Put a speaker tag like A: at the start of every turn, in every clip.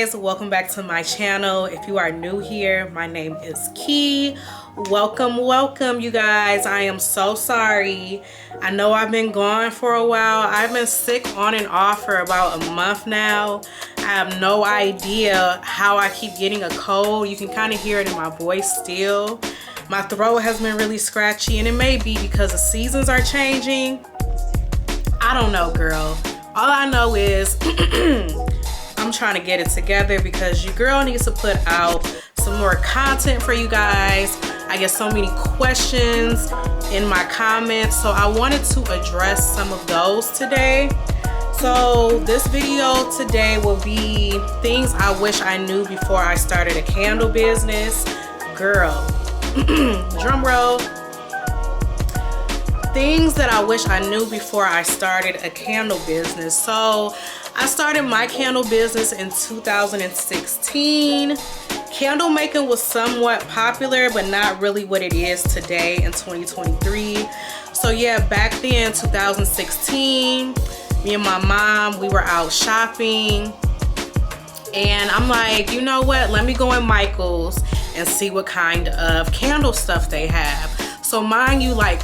A: guys, welcome back to my channel. If you are new here, my name is Key. Welcome you guys. I am so sorry. I know I've been gone for a while. I've been sick on and off for about a month now. I have no idea how I keep getting a cold. You can kind of hear it in my voice still. My throat has been really scratchy, and it may be because the seasons are changing. I don't know, girl. All I know is I'm trying to get it together because your girl needs to put out some more content for you guys. I get so many questions in my comments, so I wanted to address some of those today. So this video today will be things I wish I knew before I started a candle business. Girl, drum roll. Things that I wish I knew before I started a candle business. So I started my candle business in 2016. Candle making was somewhat popular, but not really what it is today in 2023. So yeah, back then, 2016, me and my mom, we were out shopping, and I'm like, you know what? Let me go in Michael's and see what kind of candle stuff they have. So mind you, like,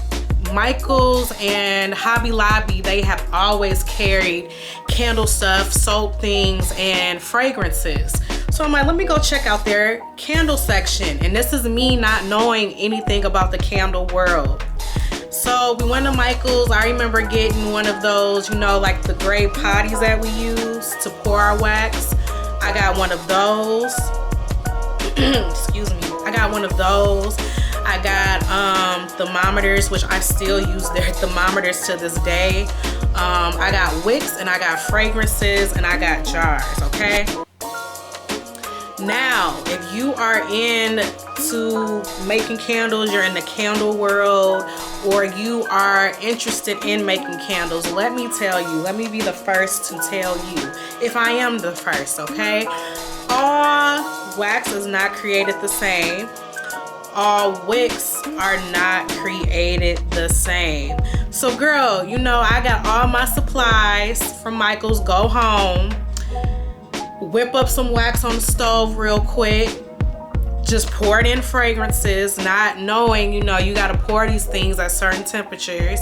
A: Michael's and Hobby Lobby, they have always carried candle stuff, soap things, and fragrances. So I'm like, let me go check out their candle section. And this is me not knowing anything about the candle world. So we went to Michael's. I remember getting one of those, you know, like the gray potties that we use to pour our wax. I got one of those. Excuse me. I got one of those. I got thermometers, which I still use their thermometers to this day. I got wicks, and I got fragrances, and I got jars, okay? Now, if you are into making candles, you're in the candle world, or you are interested in making candles, let me tell you, let me be the first to tell you, if I am the first, okay? All wax is not created the same. All wicks are not created the same. So girl, you know, I got all my supplies from Michael's. Go home, whip up some wax on the stove real quick, just pour it in fragrances, not knowing, you know, you got to pour these things at certain temperatures,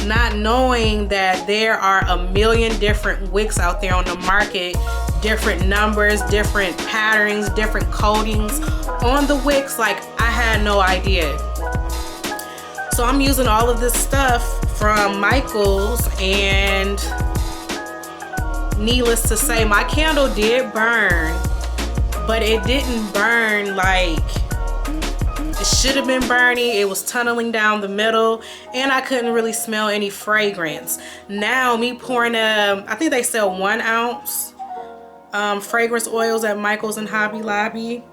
A: not knowing that there are a million different wicks out there on the market, different numbers, different patterns, different coatings on the wicks. Like, I had no idea. So I'm using all of this stuff from Michael's, and needless to say, my candle did burn, but it didn't burn like it should have been burning. It was tunneling down the middle, and I couldn't really smell any fragrance. Now me pouring I think they sell 1 ounce fragrance oils at Michael's and Hobby Lobby.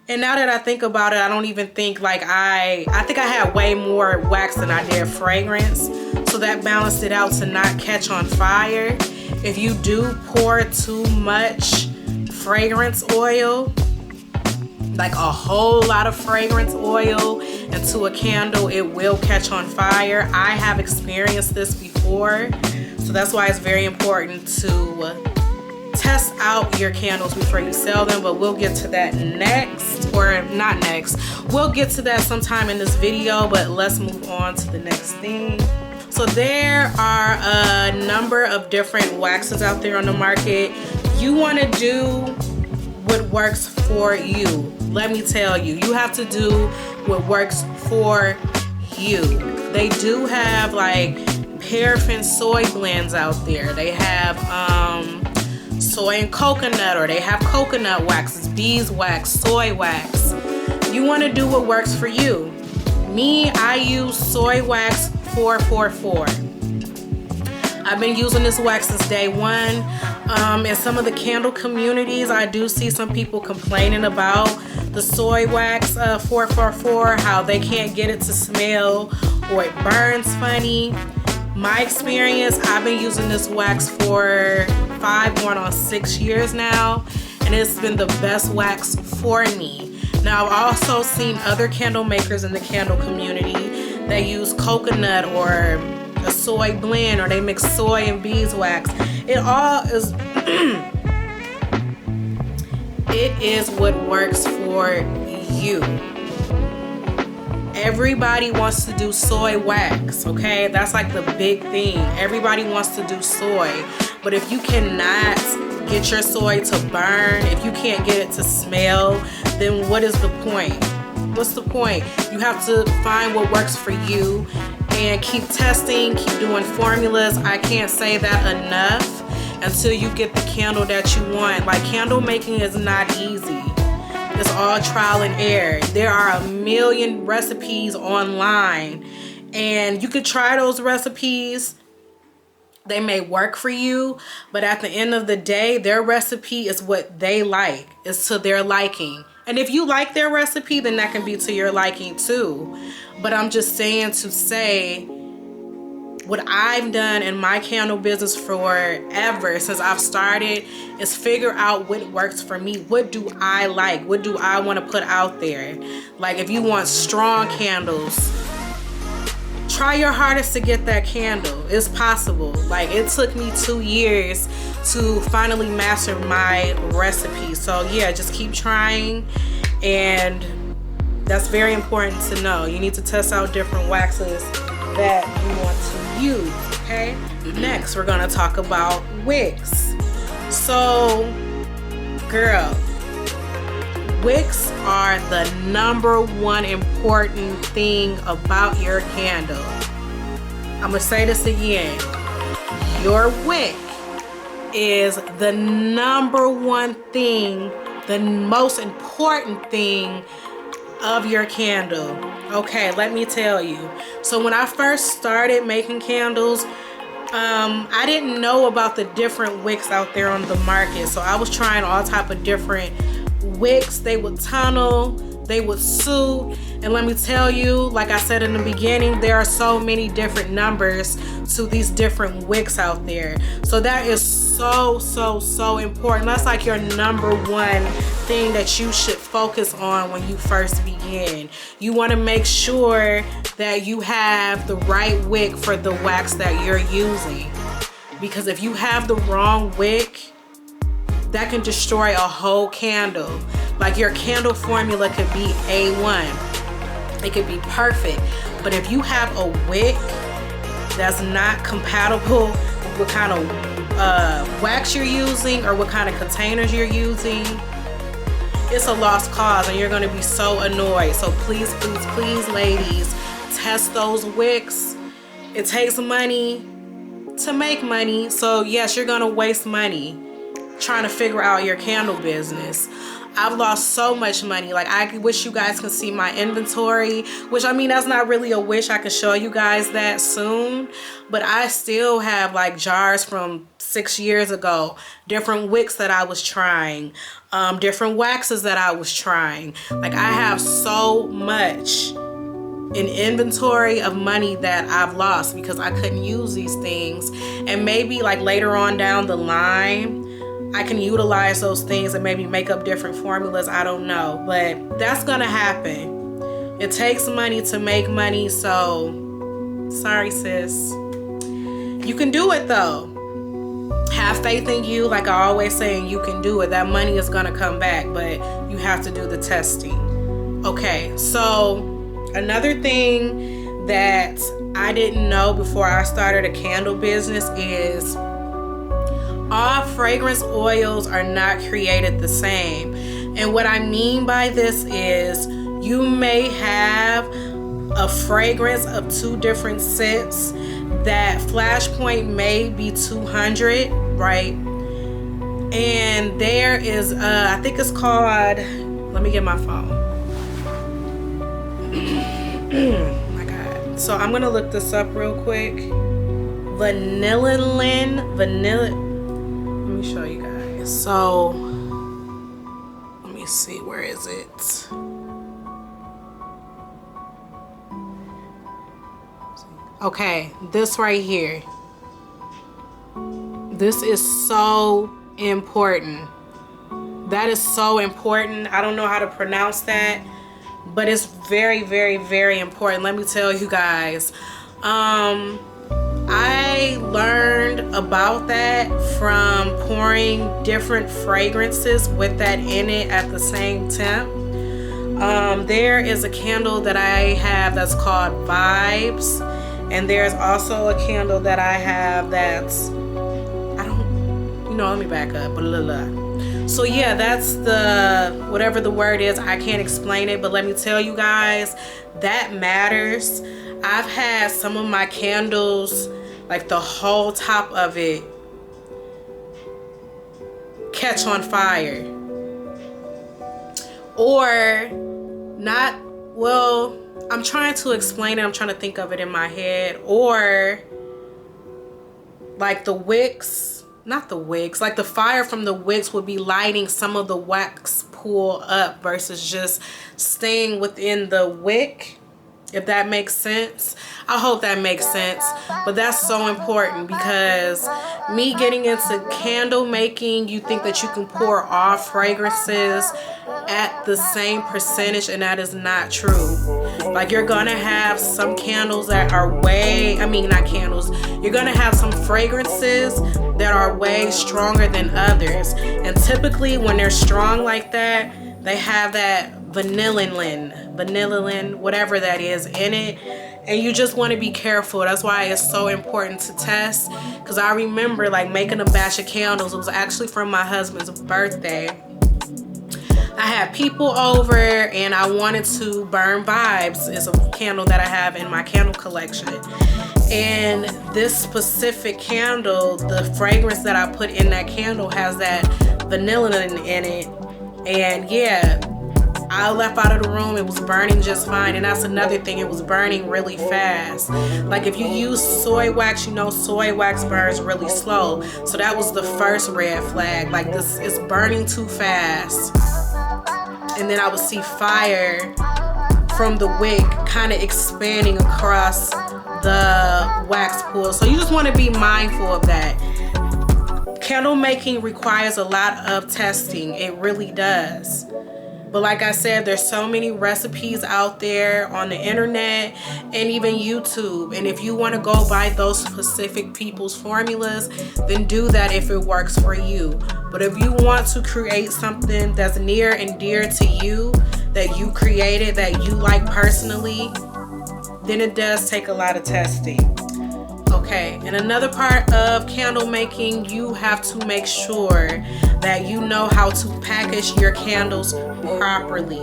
A: And now that I think about it, I don't even think, like, I think I had way more wax than I did fragrance. So that balanced it out to not catch on fire. If you do pour too much fragrance oil, like a whole lot of fragrance oil into a candle, it will catch on fire. I have experienced this before. So that's why it's very important to test out your candles before you sell them, but we'll get to that next, or not next. We'll get to that sometime in this video, but let's move on to the next thing. So there are a number of different waxes out there on the market. You want to do what works for you. Let me tell you, you have to do what works for you. They do have like paraffin soy blends out there. They have soy and coconut, or they have coconut waxes, beeswax, soy wax. You want to do what works for you. Me, I use Soy Wax 444. I've been using this wax since day one. In some of the candle communities, I do see some people complaining about the Soy Wax 444, how they can't get it to smell, or it burns funny. My experience, I've been using this wax for 5 going on 6 years now, and it's been the best wax for me. Now, I've also seen other candle makers in the candle community that use coconut or a soy blend, or they mix soy and beeswax. It all is It is what works for you. Everybody wants to do soy wax, okay? That's like the big thing. Everybody wants to do soy. But if you cannot get your soy to burn, if you can't get it to smell, then what is the point? What's the point? You have to find what works for you and keep testing, keep doing formulas. I can't say that enough until you get the candle that you want. Like, candle making is not easy. It's all trial and error. There are a million recipes online, and you could try those recipes. They may work for you, but at the end of the day, their recipe is what they like. It's to their liking. And if you like their recipe, then that can be to your liking too. But I'm just saying to say, what I've done in my candle business forever, since I've started, is figure out what works for me. What do I like? What do I want to put out there? Like, if you want strong candles, try your hardest to get that candle. It's possible. Like, it took me 2 years to finally master my recipe. So yeah, just keep trying, and that's very important to know. You need to test out different waxes that you want to use, okay? Next, we're gonna talk about wicks. So, girl, wicks are the #1 important thing about your candle. I'm gonna say this again. Your wick is the #1 thing, the most important thing of your candle. Okay, let me tell you. So when I first started making candles, I didn't know about the different wicks out there on the market. So I was trying all type of different wicks. They would tunnel, they would suit, and let me tell you, like I said in the beginning, there are so many different numbers to these different wicks out there. So that is so important. That's like your #1 thing that you should focus on when you first begin. You want to make sure that you have the right wick for the wax that you're using, because if you have the wrong wick, that can destroy a whole candle. Like, your candle formula could be A1, it could be perfect, but if you have a wick that's not compatible with what kind of wax you're using or what kind of containers you're using, it's a lost cause, and you're going to be so annoyed. So please, ladies, test those wicks. It takes money to make money, so yes, you're going to waste money trying to figure out your candle business. I've lost so much money. Like, I wish you guys can see my inventory, which, I mean, that's not really a wish. I can show you guys that soon, but I still have like jars from 6 years ago, different wicks that I was trying, different waxes that I was trying. Like, I have so much in inventory of money that I've lost because I couldn't use these things. And maybe like later on down the line, I can utilize those things and maybe make up different formulas. I don't know, but that's gonna happen. It takes money to make money, so sorry, sis. You can do it though. Have faith in you. Like I always say, you can do it. That money is gonna come back, but you have to do the testing. Okay, so another thing that I didn't know before I started a candle business is all fragrance oils are not created the same. And what I mean by this is, you may have a fragrance of 2 different scents. That flash point may be 200, right? And there is I think it's called, let me get my phone. My God. So I'm gonna look this up real quick. Vanilla. Let me show you guys. So let me see, where is it? Okay, this right here. This is so important. That is so important. I don't know how to pronounce that, but it's very, very, very important. Let me tell you guys. I I learned about that from pouring different fragrances with that in it at the same temp. There is a candle that I have that's called Vibes, and there's also a candle that I have that's, let me back up. Blah, blah, blah. So yeah, that's the, whatever the word is, I can't explain it, but let me tell you guys, that matters. I've had some of my candles, like the whole top of it, catch on fire. Or not, well, I'm trying to explain it, I'm trying to think of it in my head. Or like the wicks, not the wicks, like the fire from the wicks would be lighting some of the wax pool up versus just staying within the wick, if that makes sense. I hope that makes sense. But that's so important, because me getting into candle making, you think that you can pour all fragrances at the same percentage, and that is not true. Like, you're gonna have some candles that are not candles, you're gonna have some fragrances that are way stronger than others, and typically when they're strong like that, they have that vanillin, whatever that is, in it, and you just want to be careful. That's why it's so important to test, because I remember like making a batch of candles. It was actually from my husband's birthday. I had people over and I wanted to burn Vibes. It's a candle that I have in my candle collection, and this specific candle, the fragrance that I put in that candle has that vanillin in it. And yeah, I left out of the room, it was burning just fine. And that's another thing, it was burning really fast. Like, if you use soy wax, you know soy wax burns really slow. So that was the first red flag. Like, this is burning too fast. And then I would see fire from the wick kind of expanding across the wax pool. So you just want to be mindful of that. Candle making requires a lot of testing. It really does. But like I said, there's so many recipes out there on the internet and even YouTube. And if you want to go by those specific people's formulas, then do that if it works for you. But if you want to create something that's near and dear to you, that you created, that you like personally, then it does take a lot of testing. Okay, and another part of candle making, you have to make sure that you know how to package your candles properly.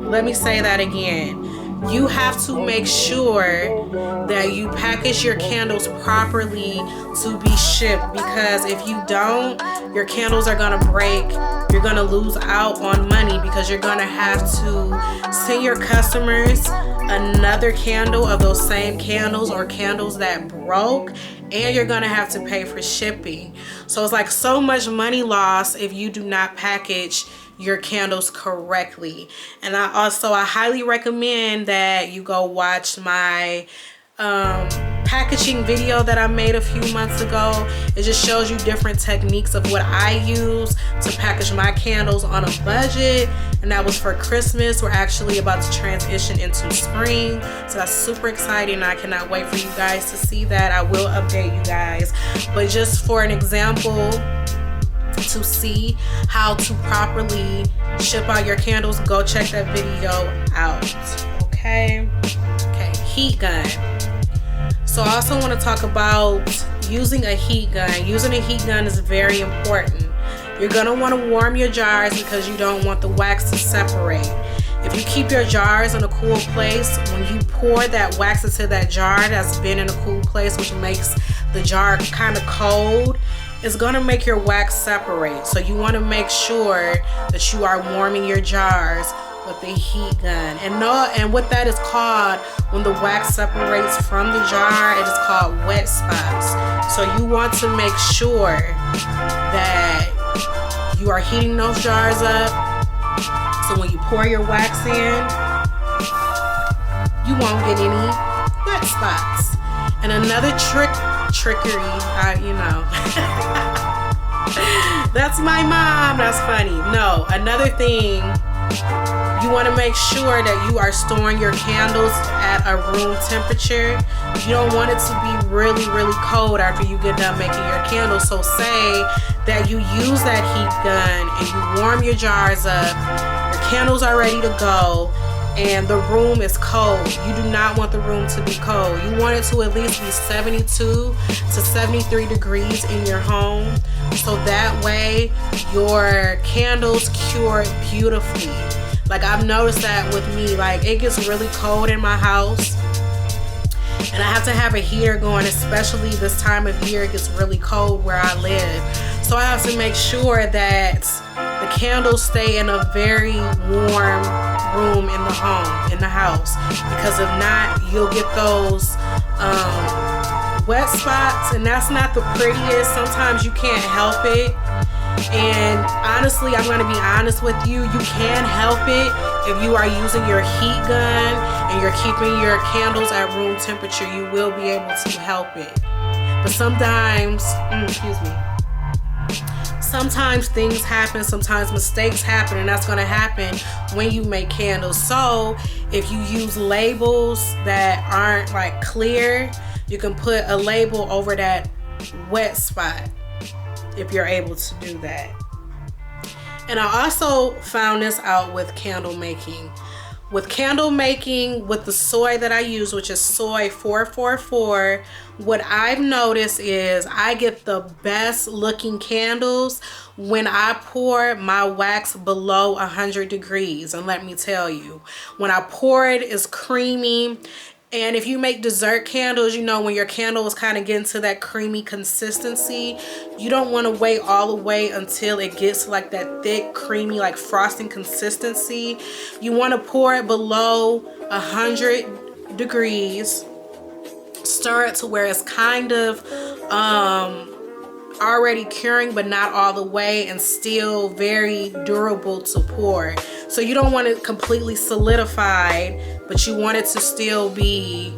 A: Let me say that again. You have to make sure that you package your candles properly to be shipped, because if you don't, your candles are gonna break. You're gonna lose out on money, because you're gonna have to send your customers another candle of those same candles or candles that broke, and you're gonna have to pay for shipping. So it's like so much money lost if you do not package your candles correctly. And I highly recommend that you go watch my packaging video that I made a few months ago. It just shows you different techniques of what I use to package my candles on a budget, and that was for Christmas. We're actually about to transition into spring, so that's super exciting. I cannot wait for you guys to see that. I will update you guys, but just for an example, to see how to properly ship out your candles, go check that video out. Okay, heat gun. So I also want to talk about using a heat gun. Using a heat gun is very important. You're gonna want to warm your jars because you don't want the wax to separate. If you keep your jars in a cool place, when you pour that wax into that jar that's been in a cool place, which makes the jar kind of cold, it's gonna make your wax separate. So you want to make sure that you are warming your jars with the heat gun. And what that is called, when the wax separates from the jar, it is called wet spots. So you want to make sure that you are heating those jars up, so when you pour your wax in, you won't get any wet spots. And another trickery, that's my mom, that's funny. No, another thing You want to make sure that you are storing your candles at a room temperature. You don't want it to be really, really cold after you get done making your candles. So say that you use that heat gun and you warm your jars up, your candles are ready to go, and the room is cold. You do not want the room to be cold. You want it to at least be 72 to 73 degrees in your home, so that way your candles cure beautifully. Like, I've noticed that with me, like, it gets really cold in my house and I have to have a heater going, especially this time of year. It gets really cold where I live. So I have to make sure that the candles stay in a very warm room in the home, in the house, because if not, you'll get those wet spots, and that's not the prettiest. Sometimes you can't help it. And honestly, I'm going to be honest with you, you can help it if you are using your heat gun and you're keeping your candles at room temperature. You will be able to help it. But sometimes, sometimes things happen, sometimes mistakes happen, and that's going to happen when you make candles. So if you use labels that aren't like clear, you can put a label over that wet spot if you're able to do that. And I also found this out with candle making. With candle making, with the soy that I use, which is soy 444, what I've noticed is I get the best looking candles when I pour my wax below 100 degrees. And let me tell you, when I pour it, it's creamy. And if you make dessert candles, you know, when your candle is kind of getting to that creamy consistency, you don't want to wait all the way until it gets to like that thick, creamy, like frosting consistency. You want to pour it below 100 degrees. Stir it to where it's kind of already curing, but not all the way, and still very durable to pour. So you don't want it completely solidified, but you want it to still be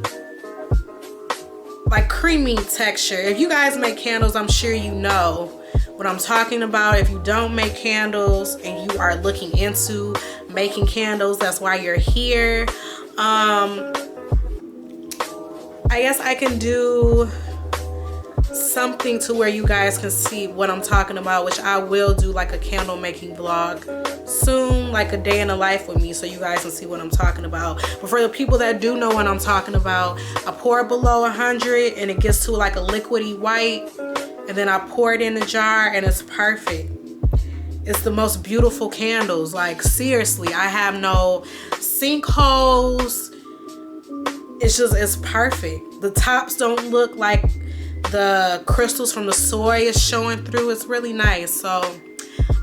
A: like creamy texture. If you guys make candles, I'm sure you know what I'm talking about. If you don't make candles and you are looking into making candles, that's why you're here. I guess I can do something to where you guys can see what I'm talking about, which I will do like a candle making vlog soon, like a day in the life with me, so you guys can see what I'm talking about. But for the people that do know what I'm talking about, I pour it below 100 and it gets to like a liquidy white, and then I pour it in the jar and it's perfect. It's the most beautiful candles. Like, seriously, I have no sinkholes. It's perfect. The tops don't look like the crystals from the soy is showing through. It's really nice. So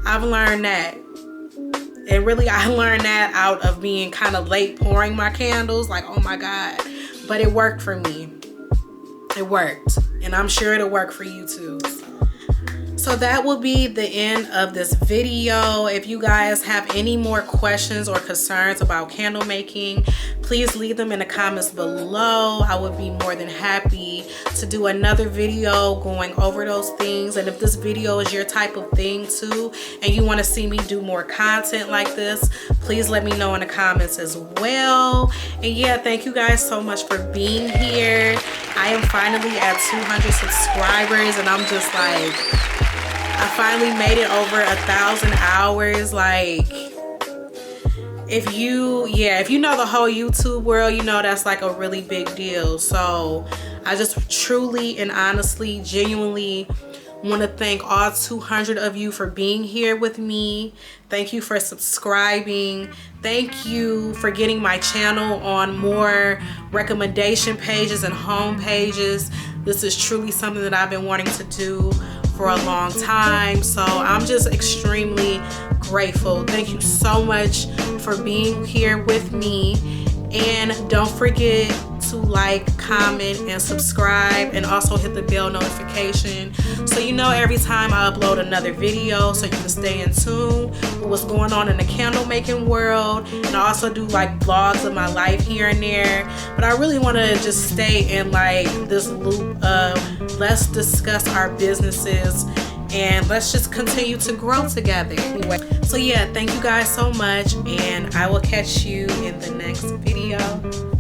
A: I've learned that. And really, I learned that out of being kind of late pouring my candles. Like, oh my God. But it worked for me. It worked. And I'm sure it'll work for you too. So that will be the end of this video. If you guys have any more questions or concerns about candle making, please leave them in the comments below. I would be more than happy to do another video going over those things. And if this video is your type of thing too, and you want to see me do more content like this, please let me know in the comments as well. And yeah, thank you guys so much for being here. I am finally at 200 subscribers, and I'm just like, I finally made it over 1,000 hours. Like, if you know the whole YouTube world, you know that's like a really big deal. So I just truly and honestly, genuinely want to thank all 200 of you for being here with me. Thank you for subscribing. Thank you for getting my channel on more recommendation pages and home pages. This is truly something that I've been wanting to do for a long time. So I'm just extremely grateful. Thank you so much for being here with me. And don't forget to like, comment, and subscribe, and also hit the bell notification so you know every time I upload another video, so you can stay in tune with what's going on in the candle making world. And I also do like vlogs of my life here and there, but I really want to just stay in like this loop of let's discuss our businesses and let's just continue to grow together. So yeah, thank you guys so much, and I will catch you in the next video.